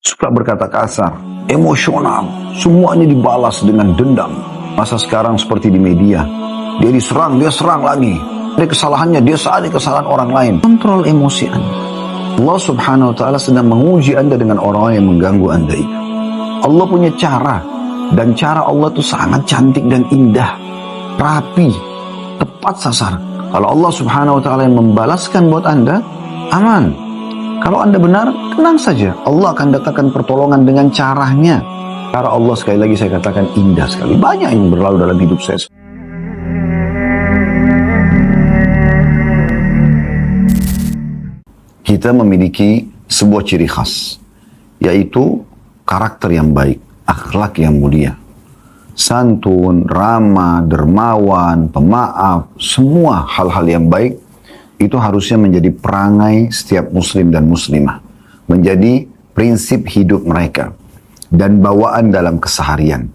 suka berkata kasar, emosional, semuanya dibalas dengan dendam. Masa sekarang seperti di media, dia diserang, dia serang lagi. Ada kesalahannya, dia sadari kesalahan orang lain. Kontrol emosi Anda. Allah subhanahu wa ta'ala sedang menguji Anda dengan orang yang mengganggu Anda itu. Allah punya cara, dan cara Allah itu sangat cantik dan indah, rapi, tepat sasaran. Kalau Allah subhanahu wa ta'ala yang membalaskan buat Anda, aman. Kalau Anda benar, tenang saja. Allah akan datangkan pertolongan dengan caranya. Cara Allah, sekali lagi saya katakan, indah sekali. Banyak yang berlalu dalam hidup saya. Kita memiliki sebuah ciri khas, yaitu karakter yang baik, akhlak yang mulia. Santun, ramah, dermawan, pemaaf, semua hal-hal yang baik, itu harusnya menjadi perangai setiap muslim dan muslimah. Menjadi prinsip hidup mereka dan bawaan dalam keseharian.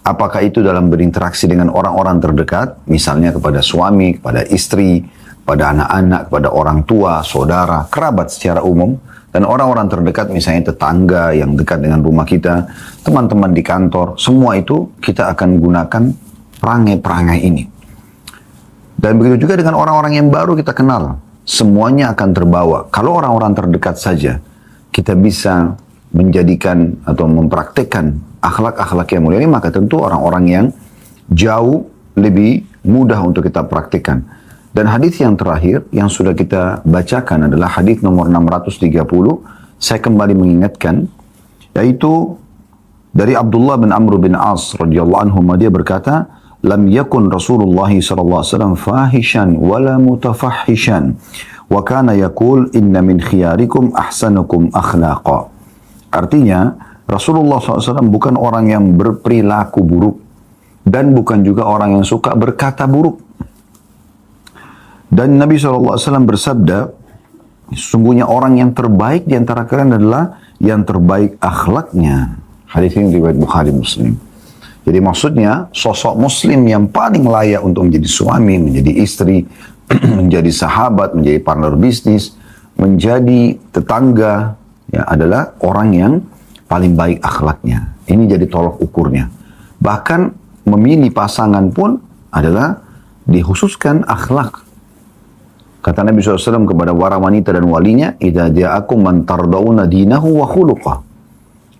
Apakah itu dalam berinteraksi dengan orang-orang terdekat, misalnya kepada suami, kepada istri, pada anak-anak, kepada orang tua, saudara, kerabat secara umum, dan orang-orang terdekat, misalnya tetangga yang dekat dengan rumah kita, teman-teman di kantor, semua itu kita akan gunakan perangai-perangai ini. Dan begitu juga dengan orang-orang yang baru kita kenal, semuanya akan terbawa. Kalau orang-orang terdekat saja, kita bisa menjadikan atau mempraktekkan akhlak-akhlak yang mulia ini, maka tentu orang-orang yang jauh lebih mudah untuk kita praktekkan. Dan hadis yang terakhir yang sudah kita bacakan adalah hadis nomor 630. Saya kembali mengingatkan, yaitu dari Abdullah bin Amr bin As radhiyallahu anhu, dia berkata, "Lam yakun Rasulullah sallallahu alaihi wasallam fahishan wala mutafahishan, wa kana yaqul inna min khiyarikum ahsanukum akhlaqa." Artinya, Rasulullah SAW bukan orang yang berperilaku buruk dan bukan juga orang yang suka berkata buruk. Dan Nabi SAW bersabda, sesungguhnya orang yang terbaik di antara kalian adalah yang terbaik akhlaknya. Hadis ini riwayat Bukhari Muslim. Jadi maksudnya, sosok muslim yang paling layak untuk menjadi suami, menjadi istri, menjadi sahabat, menjadi partner bisnis, menjadi tetangga, ya, adalah orang yang paling baik akhlaknya. Ini jadi tolok ukurnya. Bahkan memilih pasangan pun adalah dikhususkan akhlak. Kata Nabi SAW kepada para wanita dan walinya, "Idza ja'akum man tardawna dinahu wa khuluqah."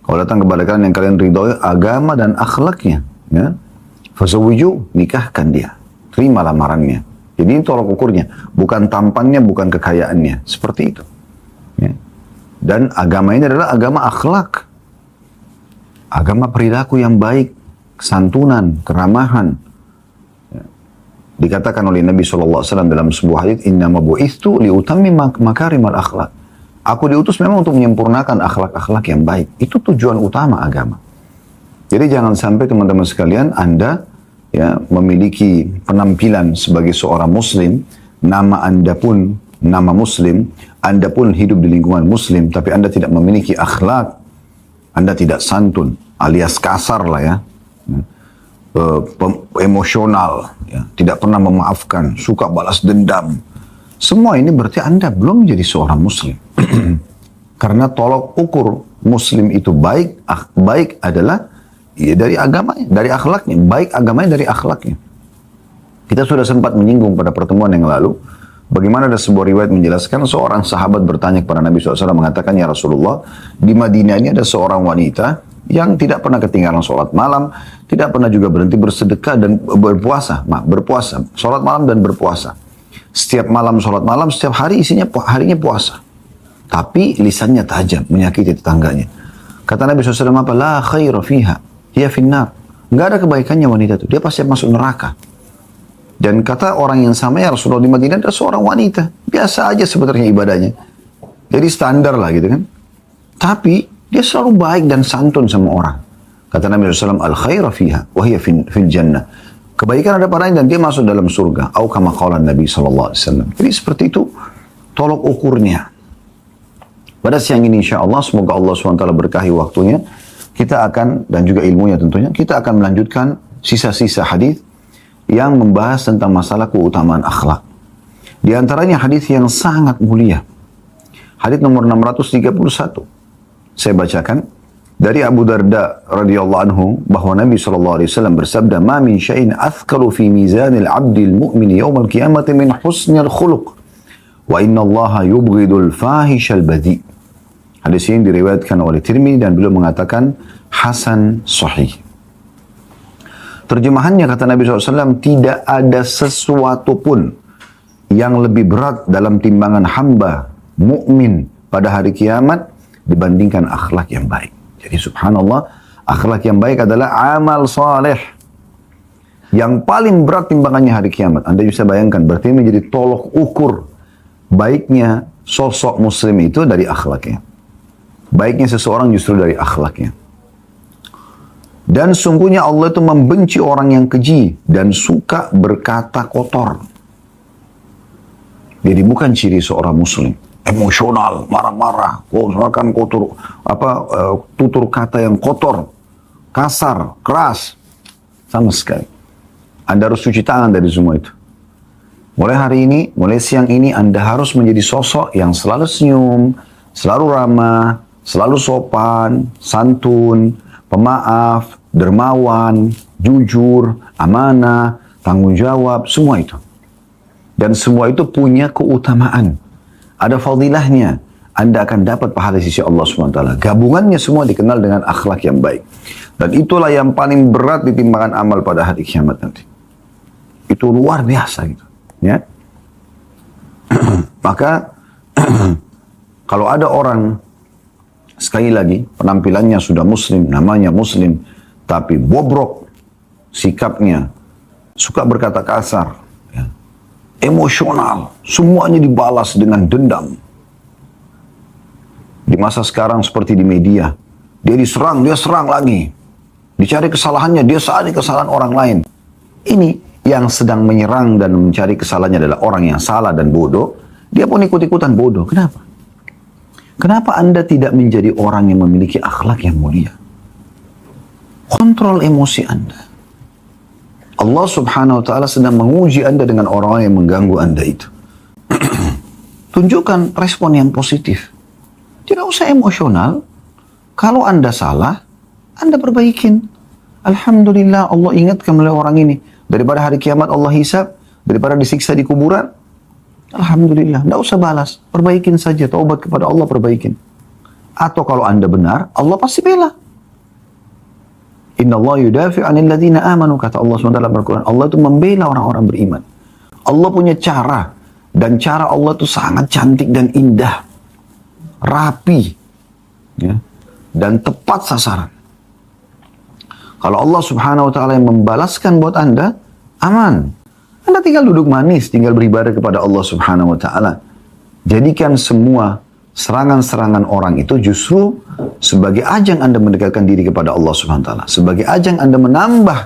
Kalau datang kepada kalian yang kalian ridhoi agama dan akhlaknya, ya, fazawwiju, nikahkan dia. Terima lamarannya. Jadi ini tolok ukurnya, bukan tampannya, bukan kekayaannya, seperti itu. Ya. Dan agama ini adalah agama akhlak. Agama perilaku yang baik, kesantunan, keramahan. Dikatakan oleh Nabi SAW dalam sebuah hadits, "Innama bu'itsu liutammima makarimal akhlak." Aku diutus memang untuk menyempurnakan akhlak-akhlak yang baik. Itu tujuan utama agama. Jadi jangan sampai teman-teman sekalian, Anda ya memiliki penampilan sebagai seorang muslim, nama Anda pun nama muslim, Anda pun hidup di lingkungan muslim, tapi Anda tidak memiliki akhlak, Anda tidak santun, alias kasar lah ya. Emosional, ya, tidak pernah memaafkan, suka balas dendam. Semua ini berarti Anda belum menjadi seorang muslim. Karena tolok ukur muslim itu baik, baik adalah ya, dari agamanya, dari akhlaknya. Baik agamanya dari akhlaknya. Kita sudah sempat menyinggung pada pertemuan yang lalu, bagaimana ada sebuah riwayat menjelaskan seorang sahabat bertanya kepada Nabi SAW, mengatakan, "Ya Rasulullah, di Madinah ini ada seorang wanita yang tidak pernah ketinggalan sholat malam, tidak pernah juga berhenti bersedekah dan berpuasa, berpuasa, sholat malam dan berpuasa. Setiap malam sholat malam, setiap hari harinya puasa. Tapi lisannya tajam, menyakiti tetangganya." Kata Nabi SAW, "Apa? La khaira fiha, hiya finnar." Nggak ada kebaikannya wanita itu, dia pasti masuk neraka. Dan kata orang yang sama, "Ya Rasulullah, di Madinah ada seorang wanita, biasa aja sebenarnya ibadahnya. Jadi standar lah gitu kan. Tapi dia selalu baik dan santun sama orang." Kata Nabi SAW, "Al-khaira fiha, wahiyya fil jannah." Kebaikan ada padanya dan dia masuk dalam surga. Atau kama qala Nabi SAW. Jadi seperti itu tolok ukurnya. Pada siang ini insyaAllah, semoga Allah SWT berkahi waktunya, kita akan, dan juga ilmunya tentunya, kita akan melanjutkan sisa-sisa hadis yang membahas tentang masalah keutamaan akhlak. Di antaranya hadis yang sangat mulia. Hadis nomor 631. Saya bacakan. Dari Abu Darda radhiyallahu anhu bahwa Nabi SAW bersabda, "Ma min syai'in athqalu fi mizanil 'abdil mu'min yawmal qiyamati min husnil khuluq. Wa inna Allah yubghidul fahishal badi." Hadis ini diriwayatkan oleh Tirmidzi dan beliau mengatakan hasan sahih. Terjemahannya kata Nabi SAW, tidak ada sesuatu pun yang lebih berat dalam timbangan hamba mukmin pada hari kiamat dibandingkan akhlak yang baik. Jadi subhanallah, akhlak yang baik adalah amal saleh yang paling berat timbangannya hari kiamat. Anda bisa bayangkan, berarti menjadi tolok ukur baiknya sosok muslim itu dari akhlaknya. Baiknya seseorang justru dari akhlaknya. Dan sungguhnya Allah itu membenci orang yang keji dan suka berkata kotor. Jadi bukan ciri seorang muslim. Emosional, marah-marah, misalkan kotor, tutur kata yang kotor, kasar, keras, sama sekali. Anda harus cuci tangan dari semua itu. Mulai hari ini, mulai siang ini, Anda harus menjadi sosok yang selalu senyum, selalu ramah, selalu sopan, santun, pemaaf, dermawan, jujur, amanah, tanggung jawab, semua itu. Dan semua itu punya keutamaan. Ada fadilahnya. Anda akan dapat pahala di sisi Allah SWT. Gabungannya semua dikenal dengan akhlak yang baik. Dan itulah yang paling berat di timbangan amal pada hari kiamat nanti. Itu luar biasa gitu. Ya. Maka kalau ada orang, sekali lagi, penampilannya sudah muslim, namanya muslim, tapi bobrok sikapnya, suka berkata kasar, ya, emosional, semuanya dibalas dengan dendam. Di masa sekarang seperti di media, dia diserang, dia serang lagi. Dicari kesalahannya, dia cari kesalahan orang lain. Ini yang sedang menyerang dan mencari kesalahannya adalah orang yang salah dan bodoh. Dia pun ikut-ikutan bodoh. Kenapa? Kenapa Anda tidak menjadi orang yang memiliki akhlak yang mulia? Kontrol emosi Anda. Allah subhanahu wa ta'ala sedang menguji Anda dengan orang-orang yang mengganggu Anda itu. Tunjukkan respon yang positif. Tidak usah emosional. Kalau Anda salah, Anda perbaikin. Alhamdulillah Allah ingatkan melalui orang ini. Daripada hari kiamat Allah hisab, daripada disiksa di kuburan, alhamdulillah, tidak usah balas. Perbaikin saja, taubat kepada Allah, perbaikin. Atau kalau Anda benar, Allah pasti bela. Inna Allah yudafi' anil ladhina amanu, kata Allah SWT dalam Al-Quran. Allah itu membela orang-orang beriman. Allah punya cara. Dan cara Allah itu sangat cantik dan indah. Rapi. Ya, dan tepat sasaran. Kalau Allah subhanahu wa ta'ala yang membalaskan buat Anda, aman. Anda tinggal duduk manis, tinggal beribadah kepada Allah subhanahu wa ta'ala. Jadikan semua serangan-serangan orang itu justru sebagai ajang Anda mendekatkan diri kepada Allah subhanahu wa ta'ala. Sebagai ajang Anda menambah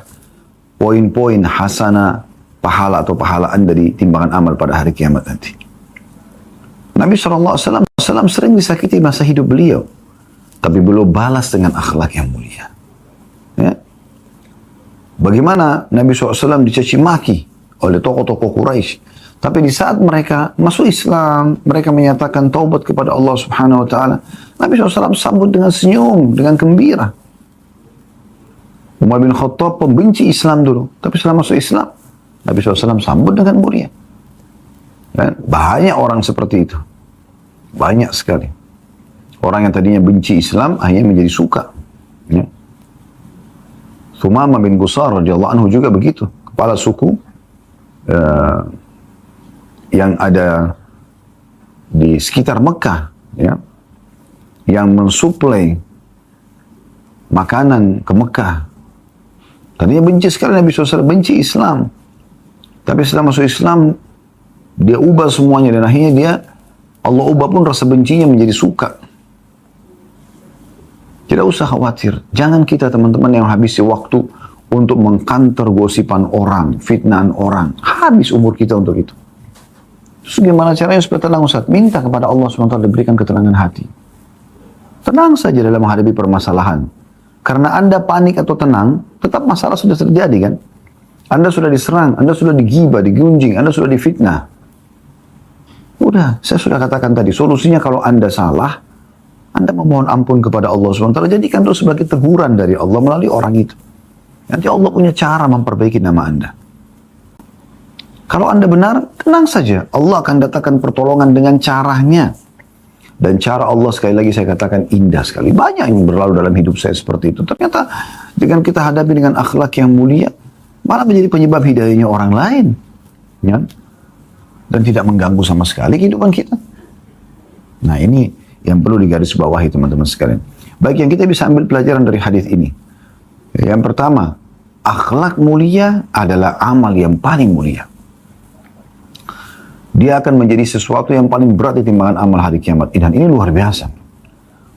poin-poin hasanah, pahala atau pahala Anda di timbangan amal pada hari kiamat nanti. Nabi SAW sering disakiti masa hidup beliau. Tapi beliau balas dengan akhlak yang mulia. Ya. Bagaimana Nabi SAW dicaci maki oleh tokoh-tokoh Quraisy. Tapi di saat mereka masuk Islam, mereka menyatakan taubat kepada Allah subhanahu wa ta'ala. Nabi SAW sambut dengan senyum, dengan gembira. Umar bin Khattab pembenci Islam dulu. Tapi setelah masuk Islam, Nabi SAW sambut dengan mulia. Dan banyak orang seperti itu. Banyak sekali. Orang yang tadinya benci Islam, akhirnya menjadi suka. Ya. Thumamah bin Qusar radhiyallahu anhu juga begitu. Kepala suku yang ada di sekitar Mekah, ya, yang mensuplai makanan ke Mekah. Tadinya benci sekali Nabi SAW, benci Islam. Tapi setelah masuk Islam, dia ubah semuanya dan akhirnya Allah ubah pun rasa bencinya menjadi suka. Tidak usah khawatir. Jangan kita teman-teman yang habisi waktu untuk mengkantor gosipan orang, fitnahan orang. Habis umur kita untuk itu. Terus gimana caranya supaya tenang Ustaz? Minta kepada Allah SWT diberikan ketenangan hati. Tenang saja dalam menghadapi permasalahan. Karena Anda panik atau tenang, tetap masalah sudah terjadi kan? Anda sudah diserang, Anda sudah digibah, digunjing, Anda sudah difitnah. Udah, saya sudah katakan tadi, solusinya kalau Anda salah, Anda memohon ampun kepada Allah SWT, jadikan itu sebagai teguran dari Allah melalui orang itu. Nanti Allah punya cara memperbaiki nama Anda. Kalau Anda benar, tenang saja. Allah akan datangkan pertolongan dengan caranya. Dan cara Allah, sekali lagi saya katakan, indah sekali. Banyak yang berlalu dalam hidup saya seperti itu. Ternyata dengan kita hadapi dengan akhlak yang mulia, malah menjadi penyebab hidayahnya orang lain. Ya? Dan tidak mengganggu sama sekali kehidupan kita. Nah, ini yang perlu digarisbawahi teman-teman sekalian. Baik, yang kita bisa ambil pelajaran dari hadis ini. Yang pertama, akhlak mulia adalah amal yang paling mulia. Dia akan menjadi sesuatu yang paling berat di timbangan amal hari kiamat. Dan ini luar biasa.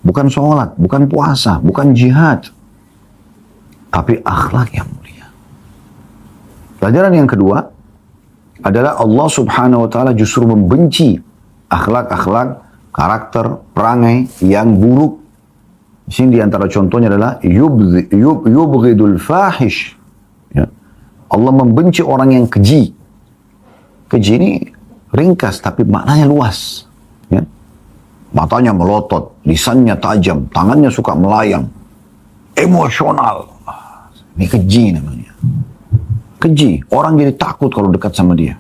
Bukan sholat, bukan puasa, bukan jihad. Tapi akhlak yang mulia. Pelajaran yang kedua adalah Allah Subhanahu wa Ta'ala justru membenci akhlak-akhlak, karakter, perangai yang buruk. Di sini diantara contohnya adalah yubghidul fahish. Ya. Allah membenci orang yang keji. Keji ini ringkas tapi maknanya luas. Ya. Matanya melotot, lisannya tajam, tangannya suka melayang, emosional. Ini keji namanya. Keji, orang jadi takut kalau dekat sama dia.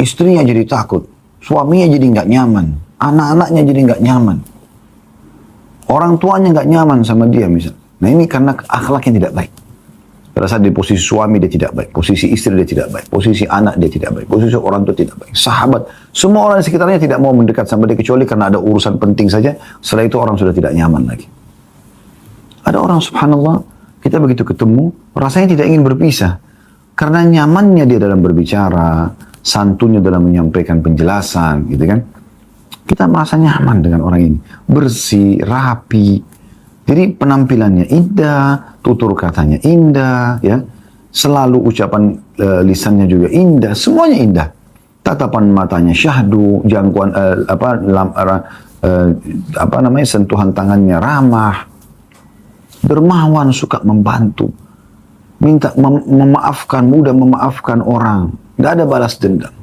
Istrinya jadi takut, suaminya jadi nggak nyaman, anak-anaknya jadi nggak nyaman, orang tuanya nggak nyaman sama dia misal. Nah ini karena akhlaknya tidak baik. Pada saat di posisi suami dia tidak baik, posisi istri dia tidak baik, posisi anak dia tidak baik, posisi orang tua tidak baik, sahabat, semua orang di sekitarnya tidak mau mendekat sama dia kecuali karena ada urusan penting saja. Setelah itu orang sudah tidak nyaman lagi. Ada orang subhanallah, kita begitu ketemu, rasanya tidak ingin berpisah. Karena nyamannya dia dalam berbicara, santunnya dalam menyampaikan penjelasan, gitu kan. Kita merasa nyaman dengan orang ini. Bersih, rapi. Jadi penampilannya indah, tutur katanya indah, ya. Selalu ucapan lisannya juga indah, semuanya indah. Tatapan matanya syahdu, jangkauan sentuhan tangannya ramah. Dermawan, suka membantu. Minta memaafkan, mudah memaafkan orang. Tidak ada balas dendam.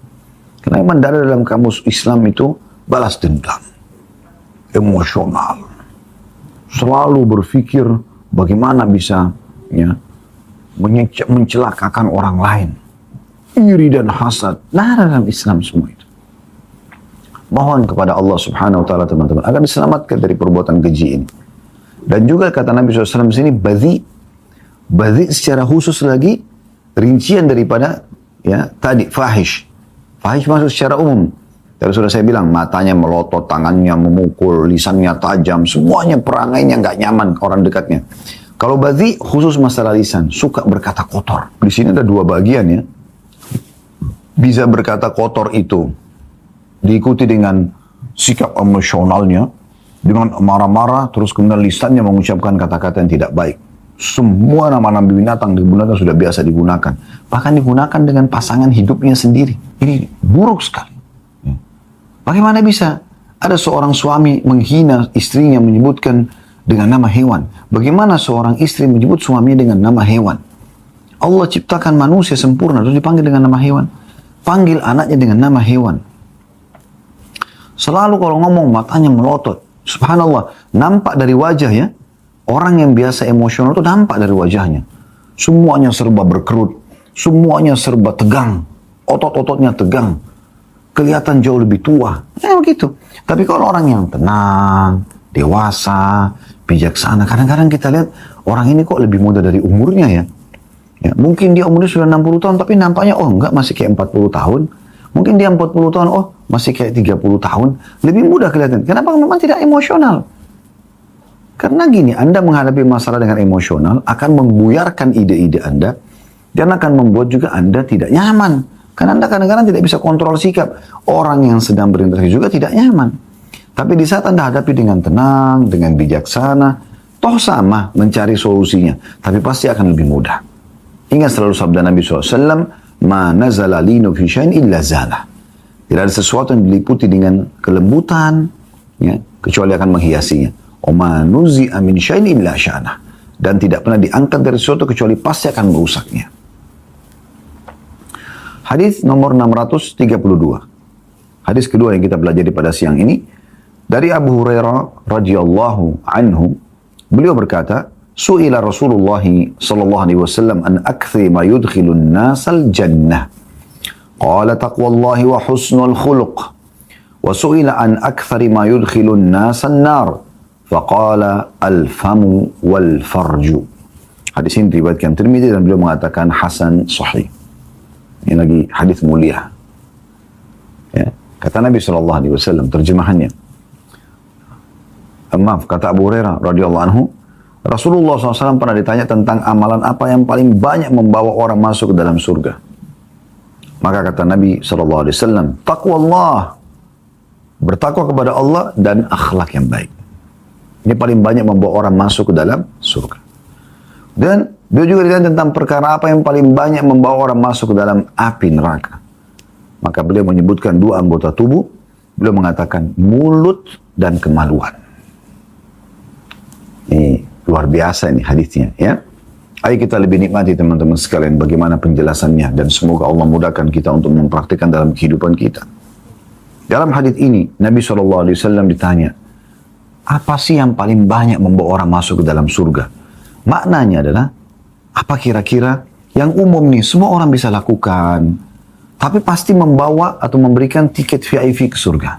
Karena memang tidak ada dalam kamus Islam itu balas dendam. Emosional. Selalu berpikir bagaimana bisa ya, mencelakakan orang lain. Iri dan hasad. Nah, dalam Islam semua itu. Mohon kepada Allah Subhanahu wa Ta'ala teman-teman agar diselamatkan dari perbuatan keji ini. Dan juga kata Nabi SAW di sini badhi secara khusus lagi rincian daripada ya tadi fahish. Fahish masuk secara umum. Tadi sudah saya bilang, matanya melotot, tangannya memukul, lisannya tajam, semuanya perangainya nggak nyaman orang dekatnya. Kalau badhi khusus masalah lisan, suka berkata kotor. Di sini ada dua bagian ya. Bisa berkata kotor itu diikuti dengan sikap emosionalnya, dengan marah-marah, terus kemudian lisannya mengucapkan kata-kata yang tidak baik. Semua nama-nama binatang digunakan sudah biasa digunakan. Bahkan digunakan dengan pasangan hidupnya sendiri. Ini buruk sekali. Bagaimana bisa ada seorang suami menghina istrinya menyebutkan dengan nama hewan? Bagaimana seorang istri menyebut suaminya dengan nama hewan? Allah ciptakan manusia sempurna terus dipanggil dengan nama hewan. Panggil anaknya dengan nama hewan. Selalu kalau ngomong matanya melotot. Subhanallah, nampak dari wajah ya. Orang yang biasa emosional itu nampak dari wajahnya. Semuanya serba berkerut. Semuanya serba tegang. Otot-ototnya tegang. Kelihatan jauh lebih tua. Ya begitu. Tapi kalau orang yang tenang, dewasa, bijaksana. Kadang-kadang kita lihat orang ini kok lebih muda dari umurnya ya. Ya mungkin dia umurnya sudah 60 tahun tapi nampaknya oh enggak masih kayak 40 tahun. Mungkin dia 40 tahun oh masih kayak 30 tahun. Lebih muda kelihatan. Kenapa? Memang tidak emosional. Karena gini, Anda menghadapi masalah dengan emosional akan membuyarkan ide-ide Anda dan akan membuat juga Anda tidak nyaman. Karena Anda kadang-kadang tidak bisa kontrol sikap. Orang yang sedang berinteraksi juga tidak nyaman. Tapi di saat Anda hadapi dengan tenang, dengan bijaksana, toh sama mencari solusinya. Tapi pasti akan lebih mudah. Ingat selalu sabda Nabi SAW, Ma nazala linu fi syai'in illa zala. Tidak ada sesuatu yang diliputi dengan kelembutan, ya, kecuali akan menghiasinya. Oma nuzi'a min syai'in illa sya'nah. Dan tidak pernah diangkat dari sesuatu kecuali pasti akan merusaknya. Hadis nomor 632. Hadis kedua yang kita pelajari pada siang ini Dari Abu Hurairah radhiyallahu anhu, beliau berkata, Su'ila Rasulullah sallallahu alaihi wasallam an akthri ma yudkhilun nasal jannah. Qala taqwallahi wa husnul khuluq. Wa su'ila an akthri ma yudkhilun nasan nar. Faqala al-famu wal farju. Hadis ini diriwayatkan Tirmidzi dan beliau mengatakan hasan sahih. Ini lagi hadis mulia. Ya. Kata Nabi SAW, terjemahannya. Maaf, kata Abu Hurairah radhiyallahu anhu, Rasulullah SAW pernah ditanya tentang amalan apa yang paling banyak membawa orang masuk ke dalam surga. Maka kata Nabi SAW, taqwa Allah, bertakwa kepada Allah dan akhlak yang baik. Ini paling banyak membawa orang masuk ke dalam surga. Dan beliau juga ditanya tentang perkara apa yang paling banyak membawa orang masuk ke dalam api neraka. Maka beliau menyebutkan dua anggota tubuh. Beliau mengatakan mulut dan kemaluan. Ini luar biasa ini hadisnya, ya. Ayo kita lebih nikmati teman-teman sekalian bagaimana penjelasannya dan semoga Allah mudahkan kita untuk mempraktikkan dalam kehidupan kita. Dalam hadis ini Nabi SAW ditanya, apa sih yang paling banyak membawa orang masuk ke dalam surga? Maknanya adalah, apa kira-kira yang umum nih, semua orang bisa lakukan, tapi pasti membawa atau memberikan tiket VIP ke surga.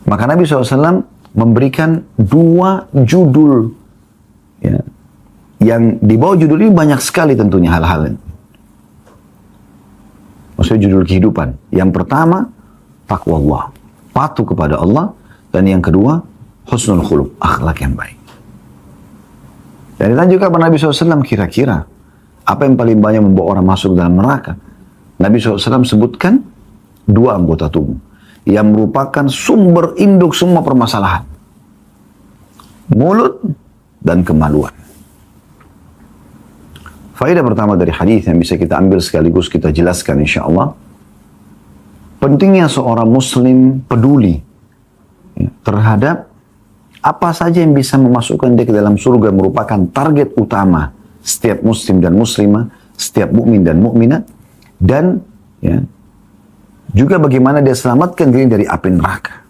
Maka Nabi SAW memberikan dua judul, ya, yang di bawah judul ini banyak sekali tentunya hal-hal ini. Maksudnya judul kehidupan. Yang pertama, taqwa Allah, patuh kepada Allah. Dan yang kedua, husnul khuluq, akhlak yang baik. Dan ditanya juga kepada Nabi SAW, kira-kira apa yang paling banyak membawa orang masuk dalam neraka? Nabi SAW sebutkan dua anggota tubuh yang merupakan sumber induk semua permasalahan. Mulut dan kemaluan. Faedah pertama dari hadis yang bisa kita ambil sekaligus kita jelaskan insyaAllah. Pentingnya seorang muslim peduli terhadap apa saja yang bisa memasukkan dia ke dalam surga merupakan target utama setiap muslim dan muslimah, setiap mukmin dan mukminat, dan ya, juga bagaimana dia selamatkan diri dari api neraka.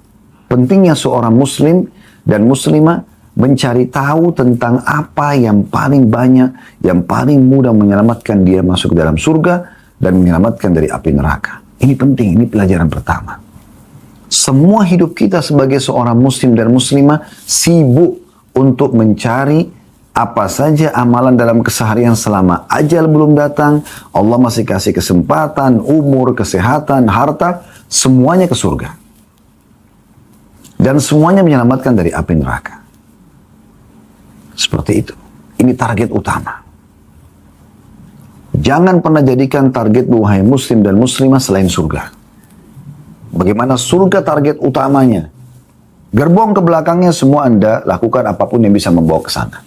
Pentingnya seorang muslim dan muslimah mencari tahu tentang apa yang paling banyak, yang paling mudah menyelamatkan dia masuk ke dalam surga dan menyelamatkan dari api neraka. Ini penting, ini pelajaran pertama. Semua hidup kita sebagai seorang muslim dan muslimah sibuk untuk mencari apa saja amalan dalam keseharian selama ajal belum datang, Allah masih kasih kesempatan, umur, kesehatan, harta, semuanya ke surga. Dan semuanya menyelamatkan dari api neraka. Seperti itu. Ini target utama. Jangan pernah jadikan target wahai muslim dan muslimah selain surga. Bagaimana surga target utamanya. Gerbong ke belakangnya semua Anda lakukan apapun yang bisa membawa ke sana.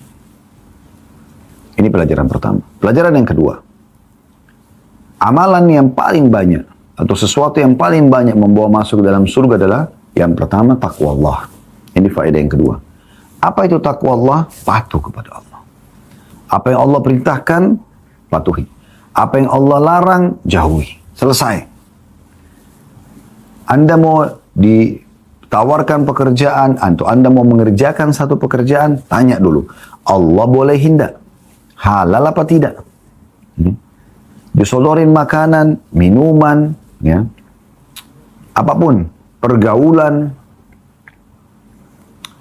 Ini pelajaran pertama. Pelajaran yang kedua. Amalan yang paling banyak atau sesuatu yang paling banyak membawa masuk ke dalam surga adalah yang pertama takwa Allah. Ini faedah yang kedua. Apa itu takwa Allah? Patuh kepada Allah. Apa yang Allah perintahkan, patuhi. Apa yang Allah larang, jauhi. Selesai. Anda mau ditawarkan pekerjaan, atau Anda mau mengerjakan satu pekerjaan, tanya dulu. Allah boleh tidak? Halal apa tidak? Disodorin makanan, minuman, ya, apapun, pergaulan,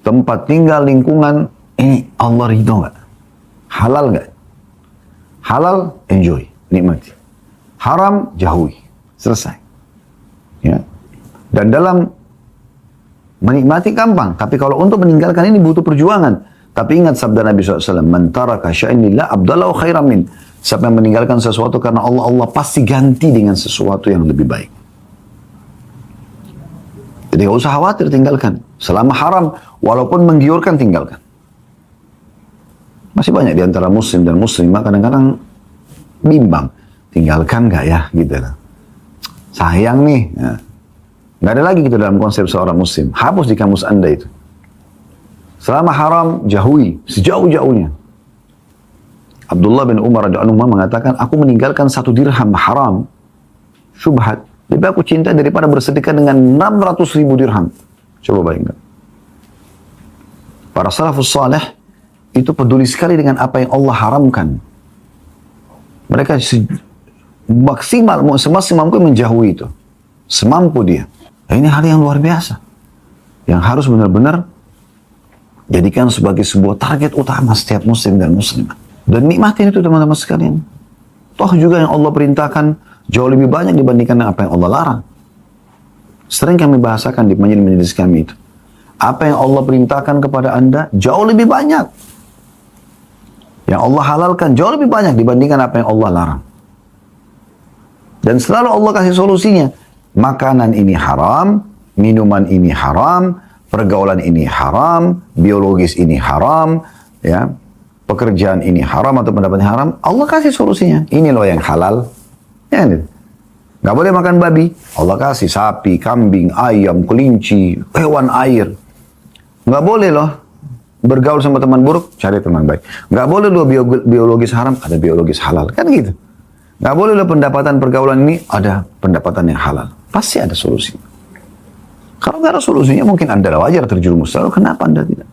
tempat tinggal, lingkungan, ini Allah ridho nggak? Halal nggak? Halal, enjoy, nikmati. Haram, jauhi. Selesai. Ya. Dan dalam menikmati gampang, tapi kalau untuk meninggalkan ini butuh perjuangan. Tapi ingat sabda Nabi SAW, man taraka syai'an lillah abdalahu khairan min. Siapa yang meninggalkan sesuatu karena Allah, Allah pasti ganti dengan sesuatu yang lebih baik. Jadi gak usah khawatir, tinggalkan. Selama haram, walaupun menggiurkan, tinggalkan. Masih banyak di antara muslim dan muslimah kadang-kadang bimbang. Tinggalkan gak ya? Gitu. Sayang nih. Ya. Gak ada lagi gitu dalam konsep seorang muslim. Hapus di kamus Anda itu. Selama haram, jauhi. Sejauh-jauhnya. Abdullah bin Umar radhiyallahu anhu mengatakan, aku meninggalkan 1 dirham haram. Syubhat. Lebih aku cinta daripada bersedekah dengan 600.000 dirham. Coba bayangkan. Para salafus saleh itu peduli sekali dengan apa yang Allah haramkan. Mereka semaksimal mungkin menjauhi itu. Semampu dia. Nah, ini hal yang luar biasa. Yang harus benar-benar jadikan sebagai sebuah target utama setiap muslim dan muslimah. Dan nikmatin itu teman-teman sekalian. Toh juga yang Allah perintahkan jauh lebih banyak dibandingkan apa yang Allah larang. Sering kami bahasakan di majelis kami itu. Apa yang Allah perintahkan kepada Anda jauh lebih banyak. Yang Allah halalkan jauh lebih banyak dibandingkan apa yang Allah larang. Dan selalu Allah kasih solusinya. Makanan ini haram, minuman ini haram, pergaulan ini haram, biologis ini haram, ya, pekerjaan ini haram atau pendapatnya haram. Allah kasih solusinya. Ini loh yang halal. Ya, nggak boleh makan babi. Allah kasih sapi, kambing, ayam, kelinci, hewan air. Nggak boleh loh bergaul sama teman buruk, cari teman baik. Nggak boleh loh biologis haram, ada biologis halal. Kan gitu. Nggak boleh loh pendapatan pergaulan ini, ada pendapatan yang halal. Pasti ada solusi. Kalau nggak ada solusinya, mungkin Anda wajar terjerumus. Lalu kenapa Anda tidak?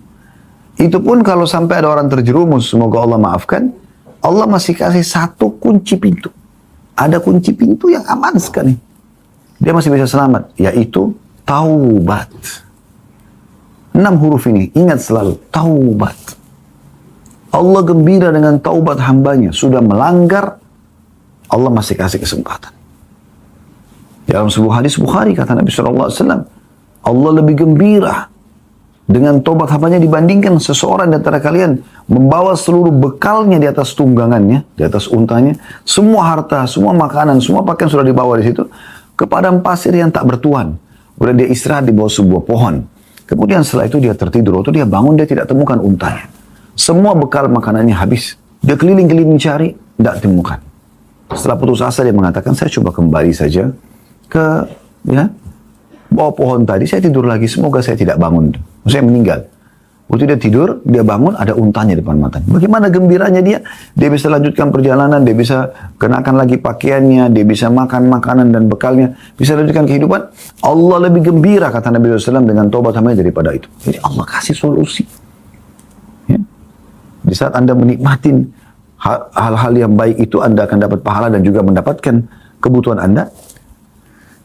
Itu pun kalau sampai ada orang terjerumus, semoga Allah maafkan, Allah masih kasih satu kunci pintu. Ada kunci pintu yang aman sekali. Dia masih bisa selamat, yaitu taubat. 6 huruf ini, ingat selalu, taubat. Allah gembira dengan taubat hambanya. Sudah melanggar, Allah masih kasih kesempatan. Dalam sebuah hadis Bukhari, kata Nabi SAW, Allah lebih gembira dengan taubat hambanya dibandingkan seseorang di antara kalian membawa seluruh bekalnya di atas tunggangannya, di atas untanya, semua harta, semua makanan, semua pakaian sudah dibawa di situ, ke padang pasir yang tak bertuan. Kemudian dia istirahat di bawah sebuah pohon. Kemudian setelah itu dia tertidur, waktu dia bangun dia tidak temukan untanya. Semua bekal makanannya habis. Dia keliling-keliling cari, tidak temukan. Setelah putus asa dia mengatakan, saya coba kembali saja ke bawah pohon tadi, saya tidur lagi, semoga saya tidak bangun. Saya meninggal. Waktu dia tidur, dia bangun, ada untanya di depan matanya. Bagaimana gembiranya dia? Dia bisa lanjutkan perjalanan, dia bisa kenakan lagi pakaiannya, dia bisa makan makanan dan bekalnya, bisa lanjutkan kehidupan. Allah lebih gembira, kata Nabi SAW, dengan taubat hambanya daripada itu. Jadi Allah kasih solusi. Ya. Di saat Anda menikmatin hal-hal yang baik itu, Anda akan dapat pahala dan juga mendapatkan kebutuhan Anda.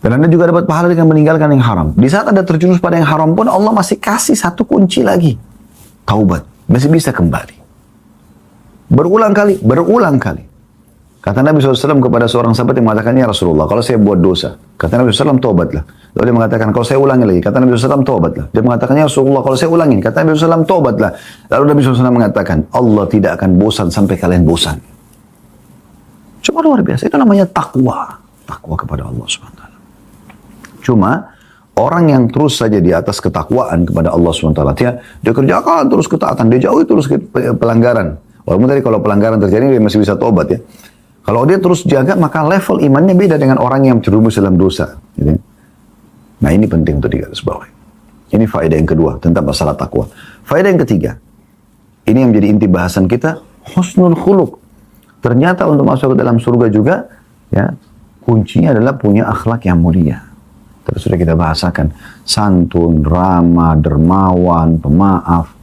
Dan Anda juga dapat pahala dengan meninggalkan yang haram. Di saat Anda terjerumus pada yang haram pun, Allah masih kasih satu kunci lagi. Taubat. Masih bisa kembali. Berulang kali. Kata Nabi SAW kepada seorang sahabat yang mengatakan, ya Rasulullah, kalau saya buat dosa. Kata Nabi SAW, taubatlah. Lalu dia mengatakan, kalau saya ulangi lagi. Kata Nabi SAW, taubatlah. Dia mengatakan, ya Rasulullah, kalau saya ulangi. Kata Nabi SAW, taubatlah. Lalu Nabi SAW mengatakan, Allah tidak akan bosan sampai kalian bosan. Cuma luar biasa. Itu namanya takwa. Takwa kepada Allah SWT. Cuma orang yang terus saja di atas ketakwaan kepada Allah SWT, dia kerjakan terus ketaatan, dia jauhi terus pelanggaran. Walaupun tadi kalau pelanggaran terjadi dia masih bisa tobat ya. Kalau dia terus jaga, maka level imannya beda dengan orang yang terjerumus dalam dosa. Gitu. Nah ini penting untuk digarisbawahi. Ini faedah yang kedua tentang masalah takwa. Faedah yang ketiga, ini yang menjadi inti bahasan kita, husnul khuluq. Ternyata untuk masuk ke dalam surga juga, ya kuncinya adalah punya akhlak yang mulia. Tadi sudah kita bahasakan, santun, ramah, dermawan, pemaaf.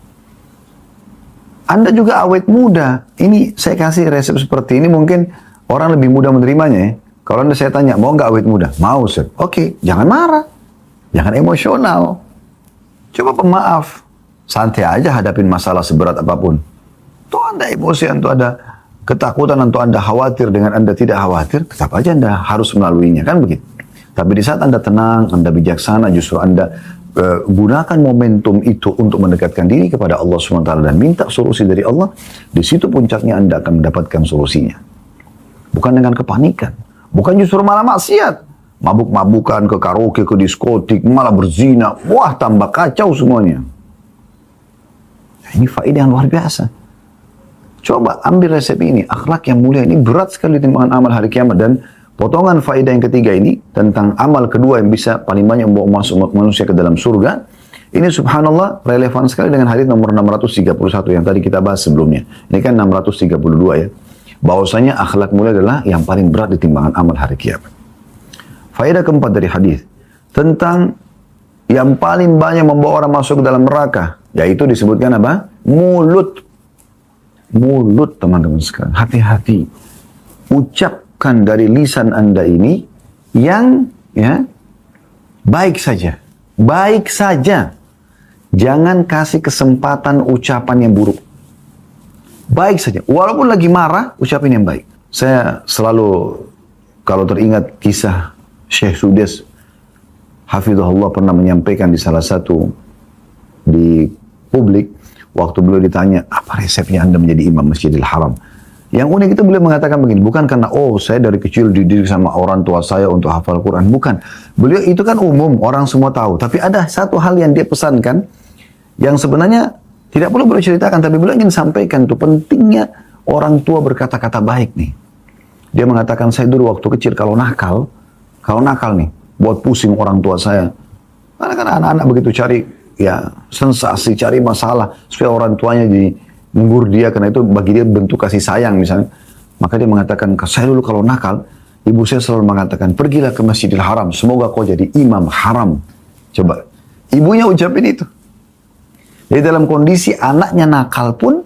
Anda juga awet muda. Ini saya kasih resep seperti ini, mungkin orang lebih mudah menerimanya ya. Kalau Anda saya tanya, mau nggak awet muda? Mau, Sir. Oke, jangan marah. Jangan emosional. Coba pemaaf. Santai aja hadapin masalah seberat apapun. Tuh Anda emosi, atau ada ketakutan, atau Anda khawatir dengan Anda tidak khawatir, tetap aja Anda harus melaluinya, kan begitu? Tapi di saat Anda tenang, Anda bijaksana, justru Anda gunakan momentum itu untuk mendekatkan diri kepada Allah SWT dan minta solusi dari Allah, di situ puncaknya Anda akan mendapatkan solusinya. Bukan dengan kepanikan. Bukan justru malah maksiat. Mabuk-mabukan, ke karaoke, ke diskotik, malah berzina. Wah, tambah kacau semuanya. Ini faedah yang luar biasa. Coba ambil resep ini. Akhlak yang mulia ini berat sekali timbangan amal hari kiamat. Dan potongan faedah yang ketiga ini tentang amal kedua yang bisa paling banyak membawa masuk manusia ke dalam surga. Ini subhanallah relevan sekali dengan hadis nomor 631 yang tadi kita bahas sebelumnya. Ini kan 632 ya. Bahwasanya akhlak mulia adalah yang paling berat di timbangan amal hari kiamat. Faedah keempat dari hadis tentang yang paling banyak membawa orang masuk ke dalam neraka, yaitu disebutkan apa? Mulut. Mulut, teman-teman sekalian. Hati-hati. Ucapkan dari lisan Anda ini yang baik saja. Baik saja. Jangan kasih kesempatan ucapan yang buruk. Baik saja. Walaupun lagi marah, ucapin yang baik. Saya selalu, kalau teringat kisah Syekh Sudes, Hafizahullah pernah menyampaikan di salah satu di publik, waktu beliau ditanya, apa resepnya Anda menjadi imam Masjidil Haram? Yang unik itu beliau mengatakan begini, bukan karena, saya dari kecil dididik sama orang tua saya untuk hafal Quran. Bukan. Beliau itu kan umum, orang semua tahu. Tapi ada satu hal yang dia pesankan, yang sebenarnya tidak perlu beliau ceritakan, tapi beliau ingin sampaikan itu pentingnya orang tua berkata-kata baik nih. Dia mengatakan, saya dulu waktu kecil kalau nakal nih, buat pusing orang tua saya. Karena kan anak-anak begitu cari sensasi, cari masalah supaya orang tuanya menggur dia, karena itu bagi dia bentuk kasih sayang misalnya. Maka dia mengatakan, saya dulu kalau nakal, ibu saya selalu mengatakan, pergilah ke Masjidil Haram, semoga kau jadi imam haram. Coba, ibunya ucapin itu. Jadi dalam kondisi anaknya nakal pun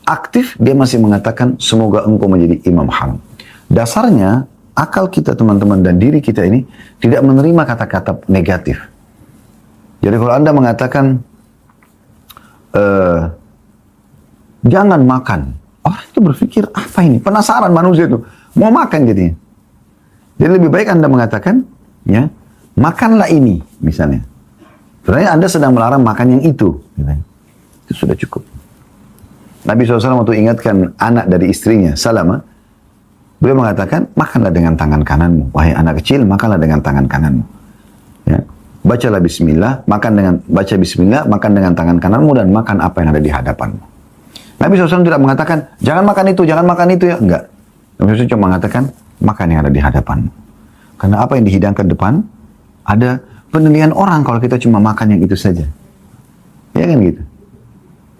aktif, dia masih mengatakan, semoga engkau menjadi imam haram. Dasarnya, akal kita teman-teman dan diri kita ini tidak menerima kata-kata negatif. Jadi kalau Anda mengatakan, jangan makan, orang itu berpikir, apa ini? Penasaran manusia itu, mau makan jadinya. Jadi lebih baik Anda mengatakan, makanlah ini, misalnya. Sebenarnya Anda sedang melarang makan yang itu. Itu sudah cukup. Nabi SAW waktu ingatkan anak dari istrinya, Salama, beliau mengatakan, makanlah dengan tangan kananmu. Wahai anak kecil, makanlah dengan tangan kananmu. Ya. Bacalah bismillah, baca bismillah, makan dengan tangan kananmu, dan makan apa yang ada di hadapanmu. Nabi SAW tidak mengatakan, jangan makan itu ya. Enggak. Nabi SAW cuma mengatakan, makan yang ada di hadapanmu. Karena apa yang dihidangkan depan, ada penilaian orang kalau kita cuma makan yang itu saja. Ya kan gitu.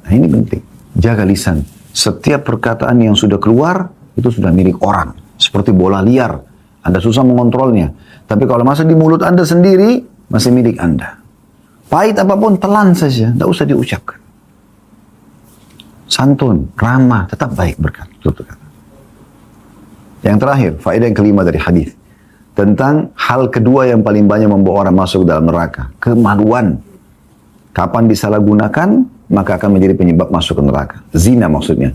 Nah ini penting. Jaga lisan. Setiap perkataan yang sudah keluar, itu sudah milik orang. Seperti bola liar. Anda susah mengontrolnya. Tapi kalau masih di mulut Anda sendiri, masih milik Anda. Pahit apapun, telan saja. Tidak usah diucapkan. Santun, ramah, tetap baik berkata. Yang terakhir, faedah yang kelima dari hadis. Tentang hal kedua yang paling banyak membawa orang masuk dalam neraka. Kemaluan. Kapan disalahgunakan, maka akan menjadi penyebab masuk ke neraka. Zina maksudnya.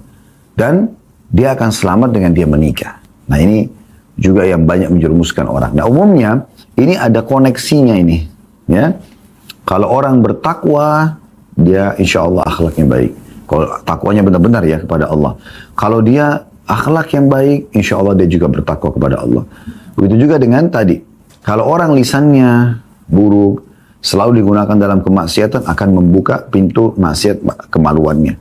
Dan dia akan selamat dengan dia menikah. Nah ini juga yang banyak menjerumuskan orang. Nah umumnya, ini ada koneksinya ini. Ya. Kalau orang bertakwa, dia insya Allah akhlaknya baik. Kalau takwanya benar-benar ya kepada Allah. Kalau dia akhlak yang baik, insya Allah dia juga bertakwa kepada Allah. Begitu juga dengan tadi. Kalau orang lisannya buruk, selalu digunakan dalam kemaksiatan, akan membuka pintu maksiat kemaluannya.